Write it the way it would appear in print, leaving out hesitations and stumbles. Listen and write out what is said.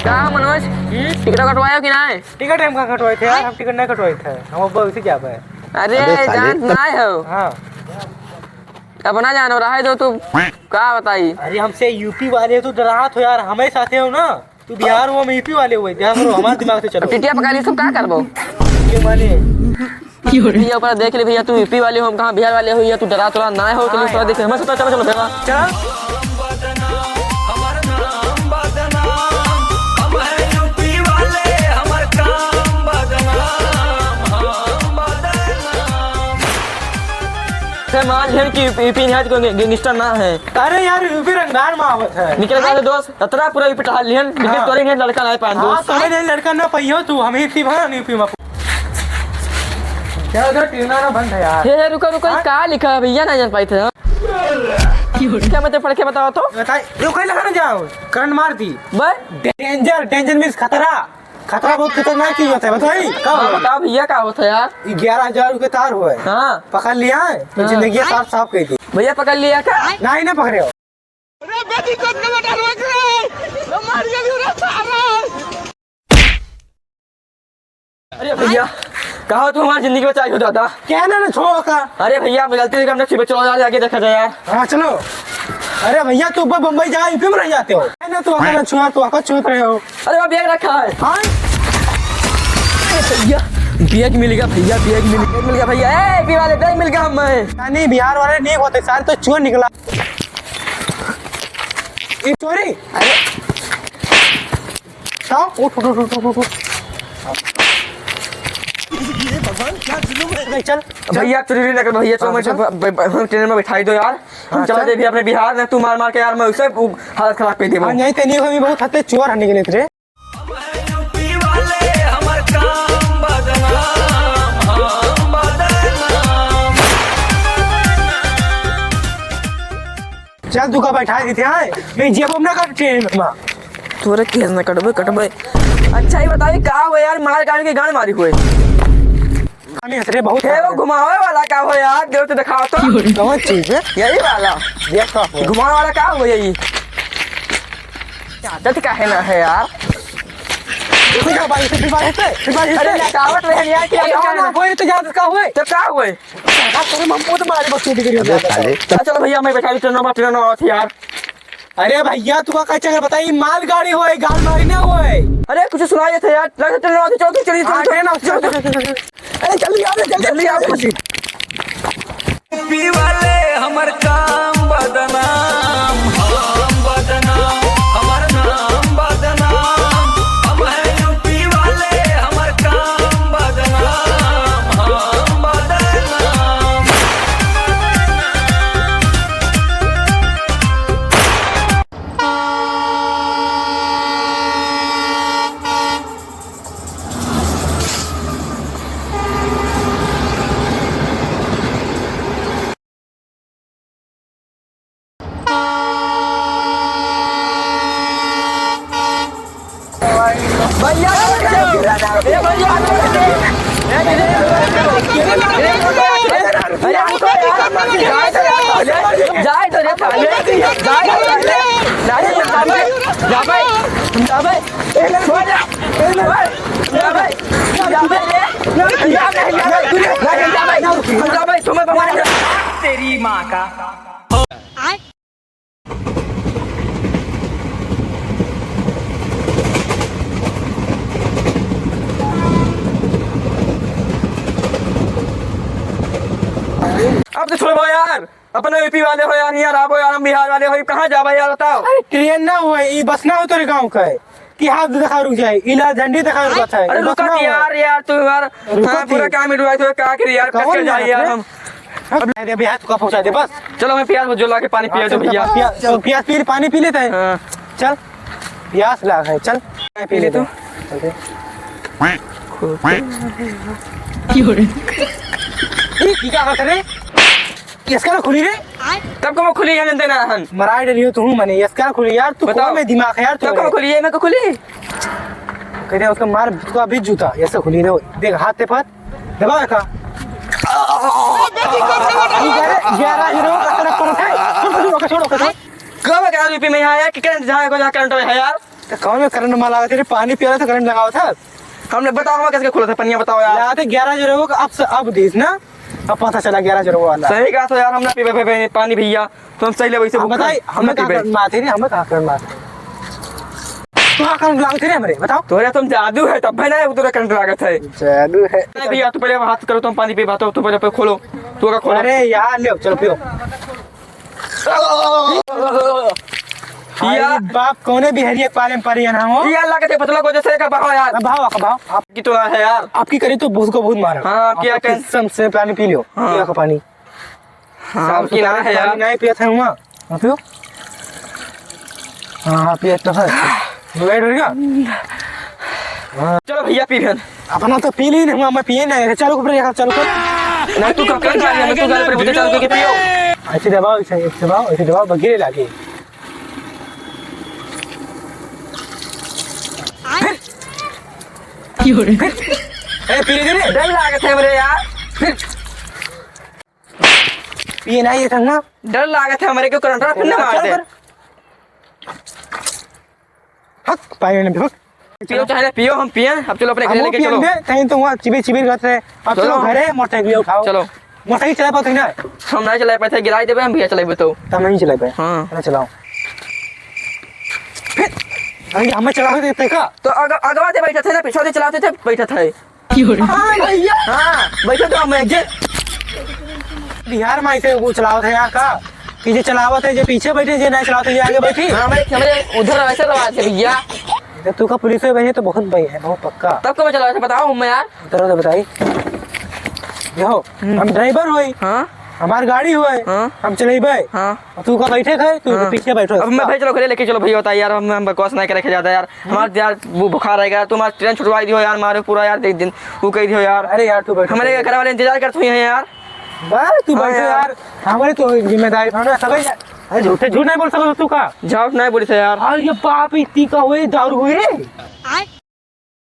क्या मनोज टिकट कटवाया कि नहीं? टिकट हम कहाँ कटवाए थे यार, हम टिकट नहीं कटवाए थे, हम अब उसे क्या है। अरे जान नहीं हो। हाँ अपना जान हो रहा है तो तू क्या बताई। अरे हमसे यूपी वाले तो डरा तो यार, हमें साथे हो ना, तू बिहार हो हम यूपी वाले हुए, ध्यान करो हमारे दिमाग से चलो। टिटिया पका ली सब क्या करबो ये माने भैया ऊपर देख ले भैया, तू यूपी वाले हो हम कहाँ बिहार वाले हो, या तू डरा चला ना हो चलो थोड़ा देख हमें सब चलो चलो भैया चल। मान लिया कि यूपी निहाज को गैंगस्टर ना है। अरे यार यूपी रंगदार मावत है। निकल गया दोस्त अतरा पूरा यूपी टहल लिहन लेकिन तोरे नहीं लड़का नहीं पान दोस्त। हाँ नहीं लड़का ना पहियो तू, हमें इतनी भरा नहीं यूपी में। क्या उधर टीना ना बंद है यार। हे रुको रुको क्या लिखा है भैया नहीं जान पाई थे। क्या मतलब पढ़ के बताओ तो। बताइए जो कहीं लगा ना जाओ करंट मार दी बस डेंजर, डेंजर मीन्स खतरा, खतरा बहुत खतरनाक चीज होता है। बताइए बताओ भैया क्या होता है यार। 11,000 रुपए तार हुए हाँ पकड़ लिया है तो जिंदगी साफ साफ कही थी। भैया पकड़ लिया क्या? नहीं ना पकड़े हो। अरे भैया कहा तू हमारी जिंदगी बचाई हो दादा। क्या ना छोड़ो का। अरे भैया गलती से हमने सुबह चलो आगे देखा जाए यार। हाँ चलो। अरे भैया तू बम्बई जा यूपी में रह जाते हो ना, तू अगर छुआ तो आकर छुप रहे हो। अरे वहाँ बैग रखा है। हाँ भैया बैग मिल गया भैया, बैग मिल गया भैया। ए यूपी वाले बैग मिल गया हमें। नहीं बिहार वाले नहीं होते साल तो चोर निकला ये चोरी। अरे उठ उठ उठ उठ उठ चल भैया चोरी नहीं कर भैया, चलो ट्रेन में बैठाई दो यार। हम चला दे भी अपने बिहार में, तू मार मार के यार मैं उसे हालत खराब कर दी। नहीं तो नहीं हमें बहुत हद चोर हटने के लिए थे। चल तू का बैठा दी थे। मैं जेब अपना कर ट्रेन में तोरे केस न कटबे। अच्छा ही बताइए क्या हुआ यार, मार काट के गान मारी हुए हमें हंसरे बहुत है। वो घुमावे वाला क्या हो यार, देव तो दिखाओ तो कौन चीज है यही वाला देखो घुमाने वाला क्या हुआ यही आदत का है ना है यार। अरे कावट में यार क्या तो ज्यादा का हुए तो क्या हुए तेरे मम्मू तो मारे बच्चे दिख। चलो भैया मैं बैठा ट्रेन थी यार। अरे भैया तू का चक्कर बताइए, माल गाड़ी होए गाल मारी ना होए। अरे कुछ सुनाइए थे यार। चलिए अरे जल्दी आओ जल्दी आओ। यूपी वाले हमर काम बदनाम, हम बदनाम हमर नाम बदनाम, हम है यूपी वाले हमर काम बदनाम, हम बदनाम। भैया जाए तो तेरी माँ का अब तो छोड़ो यार, अपने यूपी वाले हो यार, यार आप हो यार, हम बिहार वाले हो, कहाँ जा भाई यार बताओ। ट्रेन ना हुए ये बस ना हो तेरे गाँव का है कि हाथ दिखा रुक जाए, इला झंडी दिखा रुका है। अरे रुका यार तू यार पूरा काम मिलवाए तो क्या करी यार, कस के जाए यार हम। अरे भैया तू का पहुंचा दे बस। चलो मैं प्याज जो ला के पानी पिया दो भैया। प्याज पी पानी पी लेते हैं। चल प्यास लाग है, चल पी ले तू। क्या करते रे इसका खुली रे तब को खुली है देना हन मराई डरियो तू मने इसका खुली यार, तू कौन में दिमाग है यार। तब को खुली है मैं को खुली कह रहे उसका मार उसका बीच जूता ऐसे खुली रे, देख हाथ पे पर दबा रखा। कब क्या यूपी में आया कि जहाँ को जहाँ करंट है यार। तो कौन में करंट मार लगा तेरे पानी पिया तो करंट लगाओ था हमने बताओ हम कैसे खोला था पनिया बताओ यार लगाते 11 का अब दीस ना अब पता चला 11 वाला सही कहा तो यार हमने पी पानी भैया तुम सही ले वैसे बताई हमें कहाँ करंट मारते थे हमें कहाँ करंट मारते कहाँ करंट लागते थे हमारे बताओ तो तम जादू है तब है ना उधर करंट लागत है जादू है नहीं भैया तू पहले हाथ करो तुम पानी पे बात तू पहले खोलो तू का खोलो अरे यार ले चलो पियो यार बाप कौने भी हरिया पाले में पारी ना हो यार लागत है पतला को जैसे का भाव यार भाव आपकी तो है यार आपकी करी तो भूस को बहुत मारा हाँ, क्या कर- कसम से पानी पी लियो हाँ। पिया का पानी हाँ आपकी ना है यार नहीं पिया था हुआ पियो हाँ पिया तो है वेट हो गया चलो भैया पी फिर अपना तो पी ली नहीं मैं पिए नहीं चलो ऊपर चलो कर नहीं तू कब कर जा रही है तू गाड़ी पर बोतल चल के पियो ऐसे दबाओ ऐसे दबाओ बगीरे लागे अरे पी ले डर लागत है मेरे यार पिए नहीं ये संगा डर लागत है हमारे को करंट फिर ना मार दे हक पानी में हक पियो चाहे पियो हम पिए अब चलो अपने घर लेके चलो कहीं तो वहाँ चिबिर चिबिर करते हैं अब चलो घर है मोटरसाइकिल उठाओ चलो मोटरसाइकिल चला पाते ना हम नहीं चला पाए थे गिराई देबे हम भैया चलाइबे तो तब नहीं चला पाए हाँ चला चलाओ अरे हमें चला देते का तो अगवा से बैठा थे ना पीछे से चलाते थे बैठा था हाँ भैया हाँ बैठा तो हम बिहार में ऐसे वो चलाओ थे यहाँ का कि जो चलावा थे जो पीछे बैठे जो नहीं चलाते जो आगे बैठी हमारे उधर ऐसे रवाज है भैया जब तू का पुलिस में बने तो बहुत भाई है बहुत पक्का तब को मैं चला था बताओ मैं यार उतरो तो बताई देखो हम ड्राइवर हुए हाँ हमारी गाड़ी हुए हाँ। हम चलेबे हाँ तू का बैठे थे तू हाँ। पीछे बैठो अब मैं भाई चलो घरे लेके चलो भैया होता है यार हम बकवास नहीं करे ज्यादा यार हमारे यार वो बुखार रहेगा तुम ट्रेन छुटवाई दियो यार मारे पूरा यार एक दिन वो कह दियो यार अरे यार तू बैठो हमारे घर वाले इंतजार करते हैं यार बस तू हाँ बैठो यार। यार हमारी तो जिम्मेदारी था ना सब अरे झूठ नहीं बोल सकता तू का झूठ नहीं बोली थे यार और ये बाप इतनी का हुई दारू हुई रे